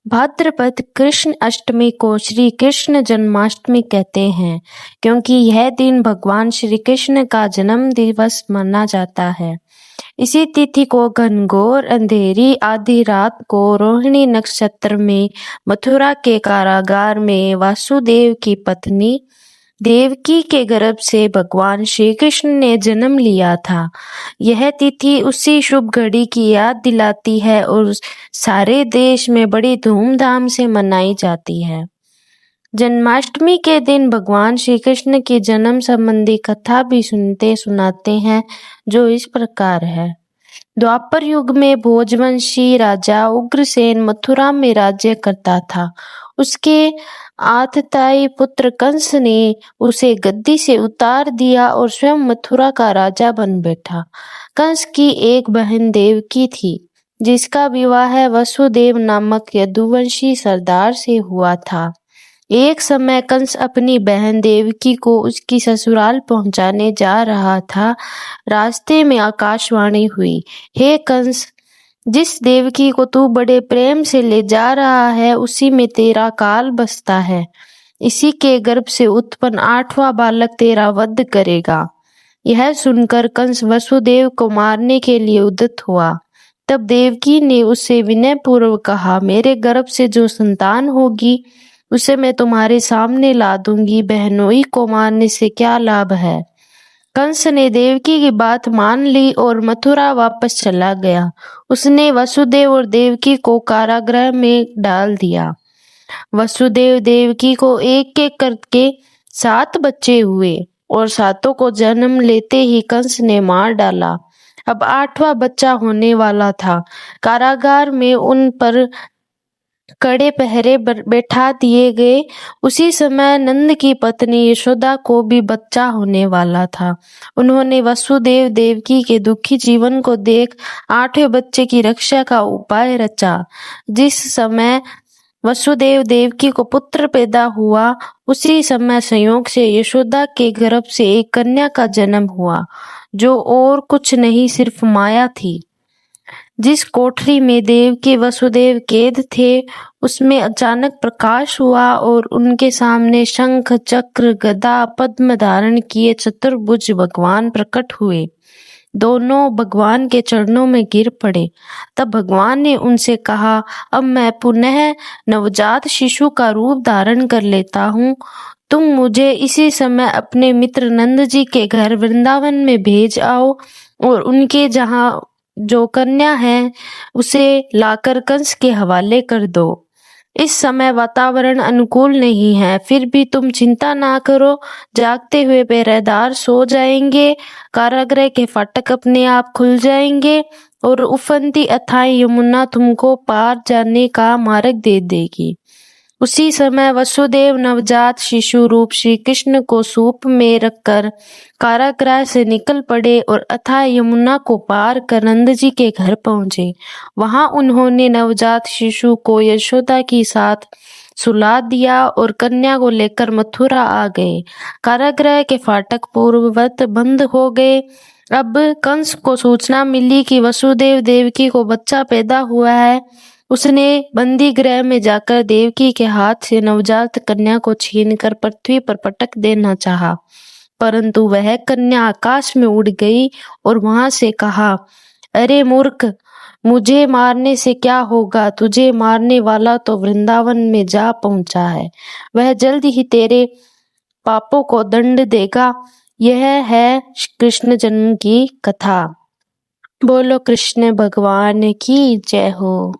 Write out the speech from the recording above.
भाद्रपद कृष्ण अष्टमी को श्री कृष्ण जन्माष्टमी कहते हैं, क्योंकि यह दिन भगवान श्री कृष्ण का जन्म दिवस माना जाता है। इसी तिथि को घनघोर अंधेरी आधी रात को रोहिणी नक्षत्र में मथुरा के कारागार में वासुदेव की पत्नी देवकी के गर्भ से भगवान श्री कृष्ण ने जन्म लिया था। यह तिथि उसी शुभ घड़ी की याद दिलाती है और सारे देश में बड़ी धूमधाम से मनाई जाती है। जन्माष्टमी के दिन भगवान श्री कृष्ण की जन्म संबंधी कथा भी सुनते सुनाते हैं, जो इस प्रकार है। द्वापर युग में भोजवंशी राजा उग्रसेन मथुरा में राज्य करता था। उसके आतताई पुत्र कंस ने उसे गद्दी से उतार दिया और स्वयं मथुरा का राजा बन बैठा। कंस की एक बहन देवकी थी, जिसका विवाह वसुदेव नामक यदुवंशी सरदार से हुआ था। एक समय कंस अपनी बहन देवकी को उसकी ससुराल पहुंचाने जा रहा था। रास्ते में आकाशवाणी हुई, हे कंस, जिस देवकी को तू बड़े प्रेम से ले जा रहा है, उसी में तेरा काल बसता है। इसी के गर्भ से उत्पन्न 8वां बालक तेरा वध करेगा। यह सुनकर कंस वसुदेव को मारने के लिए उद्यत हुआ। तब देवकी ने उससे विनय पूर्वक कहा, मेरे गर्भ से जो संतान होगी उसे मैं तुम्हारे सामने ला दूंगी। बहनोई को मारने से क्या लाभ है। कंस ने देवकी की बात मान ली और मथुरा वापस चला गया। उसने वसुदेव और देवकी को कारागृह में डाल दिया। वसुदेव देवकी को एक एक करके 7 बच्चे हुए और 7 को जन्म लेते ही कंस ने मार डाला। अब 8वां बच्चा होने वाला था। कारागार में उन पर कड़े पहरे बैठा दिए गए। उसी समय नंद की पत्नी यशोदा को भी बच्चा होने वाला था। उन्होंने वसुदेव देवकी के दुखी जीवन को देख 8वें बच्चे की रक्षा का उपाय रचा। जिस समय वसुदेव देवकी को पुत्र पैदा हुआ, उसी समय संयोग से यशोदा के गर्भ से एक कन्या का जन्म हुआ, जो और कुछ नहीं सिर्फ माया थी। जिस कोठरी में देवकी वसुदेव कैद थे, उसमें अचानक प्रकाश हुआ और उनके सामने शंख चक्र गदा पद्म धारण किए चतुर्भुज भगवान प्रकट हुए। दोनों भगवान के चरणों में गिर पड़े। तब भगवान ने उनसे कहा, अब मैं पुनः नवजात शिशु का रूप धारण कर लेता हूँ। तुम मुझे इसी समय अपने मित्र नंद जी के घर वृंदावन में भेज आओ और उनके जहाँ जो कन्या है उसे लाकर कंस के हवाले कर दो। इस समय वातावरण अनुकूल नहीं है, फिर भी तुम चिंता ना करो। जागते हुए पहरेदार सो जाएंगे, कारागृह के फाटक अपने आप खुल जाएंगे और उफनती अथाई यमुना तुमको पार जाने का मार्ग दे देगी। उसी समय वसुदेव नवजात शिशु रूप श्री कृष्ण को सूप में रखकर कारागृह से निकल पड़े और अथाह यमुना को पार कर नंद जी के घर पहुंचे। वहां उन्होंने नवजात शिशु को यशोदा के साथ सुला दिया और कन्या को लेकर मथुरा आ गए। कारागृह के फाटक पूर्ववत बंद हो गए। अब कंस को सूचना मिली कि वसुदेव देवकी को बच्चा पैदा हुआ है। उसने बंदी गृह में जाकर देवकी के हाथ से नवजात कन्या को छीनकर पृथ्वी पर पटक देना चाहा, परंतु वह कन्या आकाश में उड़ गई और वहां से कहा, अरे मूर्ख, मुझे मारने से क्या होगा। तुझे मारने वाला तो वृंदावन में जा पहुंचा है। वह जल्द ही तेरे पापों को दंड देगा। यह है कृष्ण जन्म की कथा। बोलो कृष्ण भगवान की जय हो।